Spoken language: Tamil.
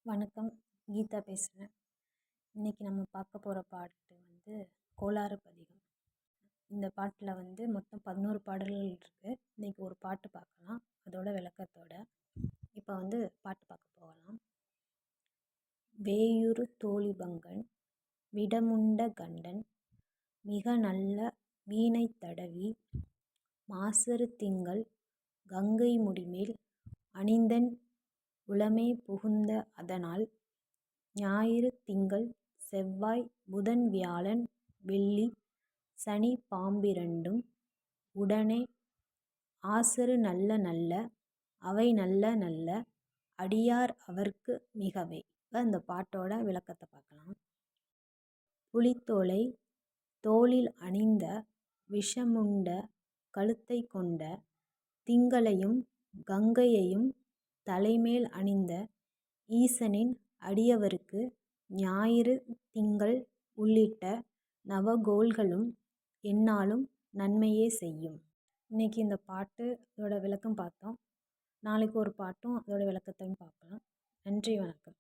வணக்கம். கீதா பேசுகிறேன். இன்றைக்கி நம்ம பார்க்க போகிற பாட்டு கோளாறு பதிகம். இந்த பாட்டில் மொத்தம் 11 பாடல்கள் இருக்குது. இன்றைக்கி ஒரு பாட்டு பார்க்கலாம், அதோட விளக்கத்தோட. இப்போ பாட்டு பார்க்க போகலாம். வேயுறு தோழிபங்கன் விடமுண்ட கண்டன் மிக நல்ல வீணை தடவி மாசறு திங்கள் கங்கை முடிமேல் அணிந்தன் உளமே புகுந்த அதனால் ஞாயிறு திங்கள் செவ்வாய் புதன் வியாழன் வெள்ளி சனி பாம்பிரண்டும் உடனே ஆசரு நல்ல நல்ல அவை நல்ல நல்ல அடியார் அவர்க்கு மிகவே. இந்த பாட்டோட விளக்கத்தை பார்க்கலாம். புலித்தோலை தோளில் அணிந்த விஷமுண்ட கழுத்தை கொண்ட திங்களையும் கங்கையையும் தலைமேல் அணிந்த ஈசனின் அடியவருக்கு ஞாயிறு திங்கள் உள்ளிட்ட நவகோள்களும் எந்நாளும் நன்மையே செய்யும். இன்றைக்கி இந்த பாட்டு அதோட விளக்கம் பார்த்தோம். நாளைக்கு ஒரு பாட்டும் அதோட விளக்கத்தையும் பார்க்கலாம். நன்றி, வணக்கம்.